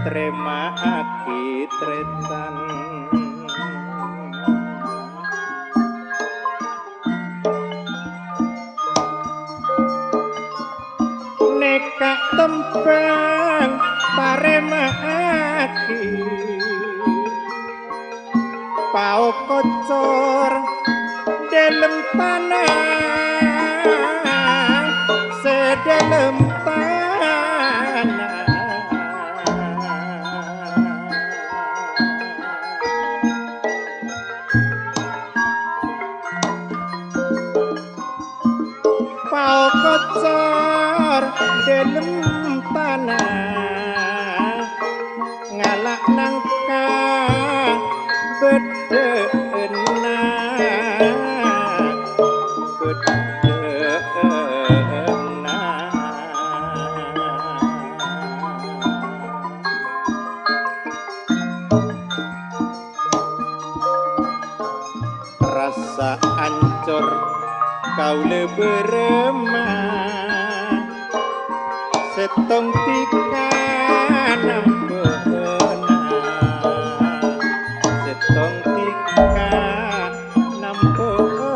tremake tretan nekak tembang paremake pao kocor dalem tanah sedalem tanah pao kocor dalem tanah ngalak nangka bedena rasa ancur kaule beremah setong tika nampena setong tika nampena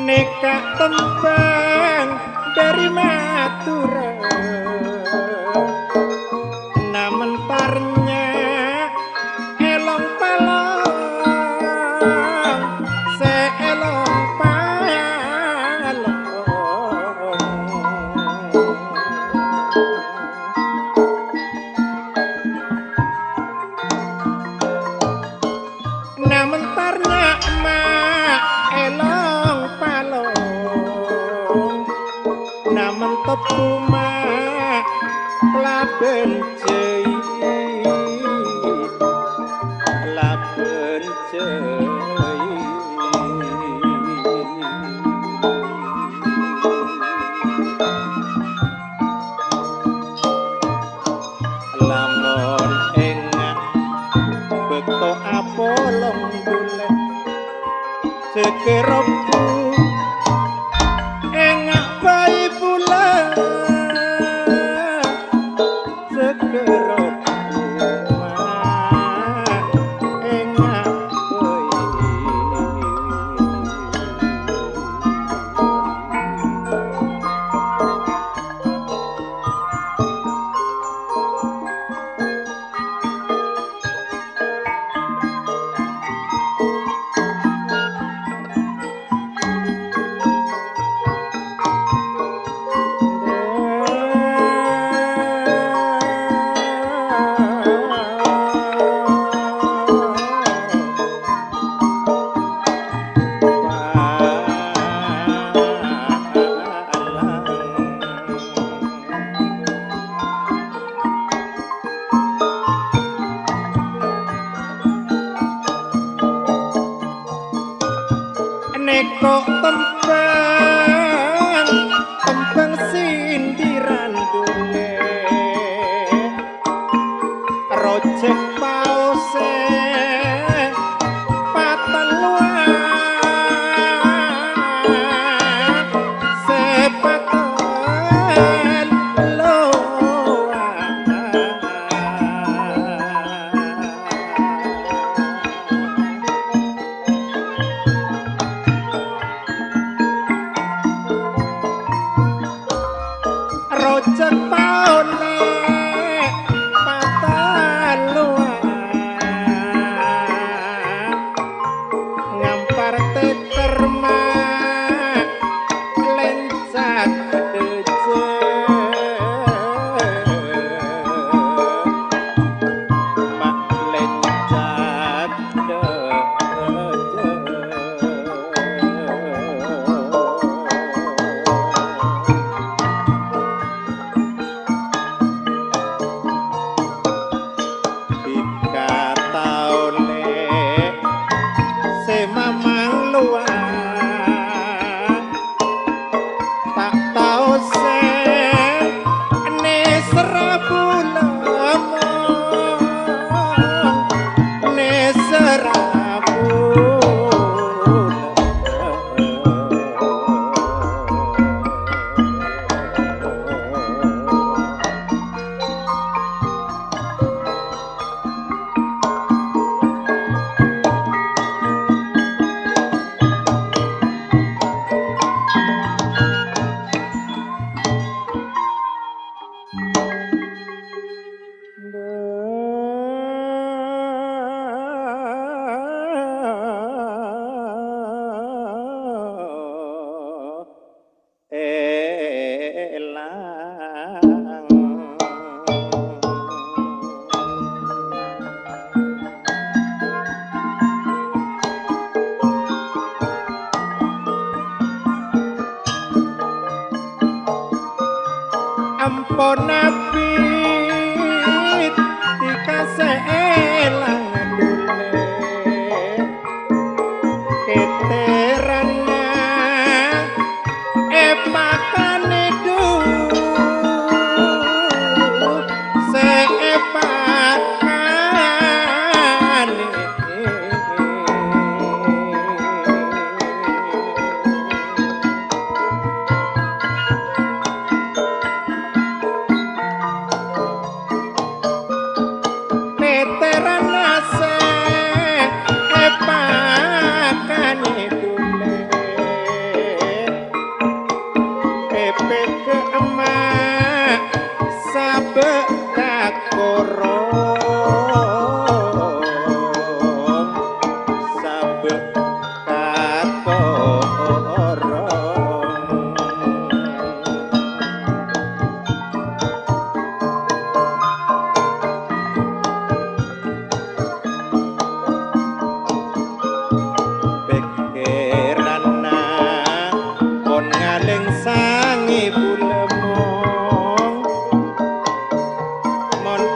nekak tembang dari Madura namen parnya elong palong seelong palong namen parnya emak elong namen tepuma laben jei laben jei lamun engak bekto apolong bulet cekeroku engak bayi bulan sekerok rumah engak bayi neko tembang sindiran duwe rojek pause pateluan sepatan loan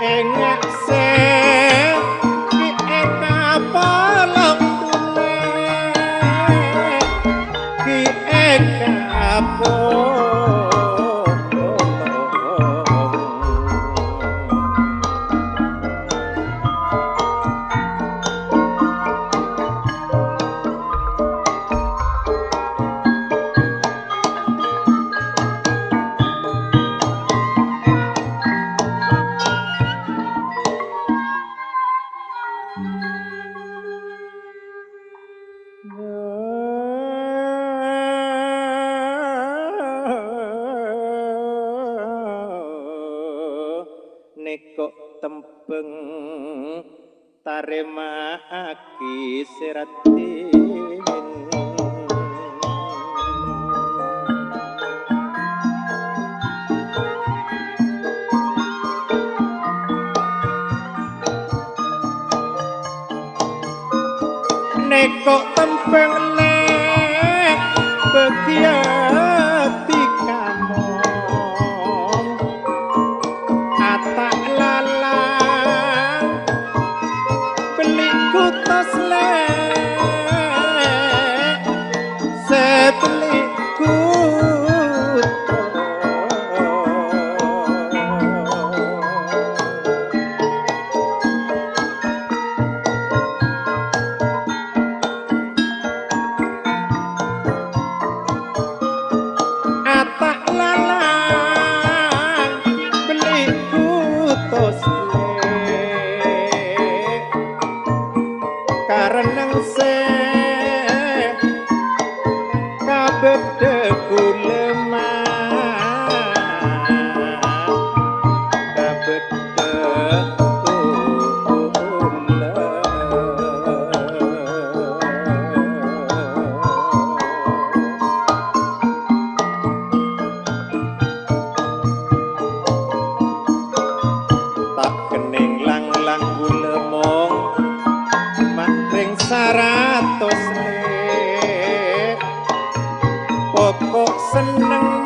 engak se ki apa long dune ki apa nekok tempeng tarema aki seratin nekok tempeng lek begiati kamong atak lalang beli kutos lek sebeli kutos atak lalang beli kutos lek karena se kabeh kulemah kabeh tak kening lang-lang gulemong makring saratos lek pokok seneng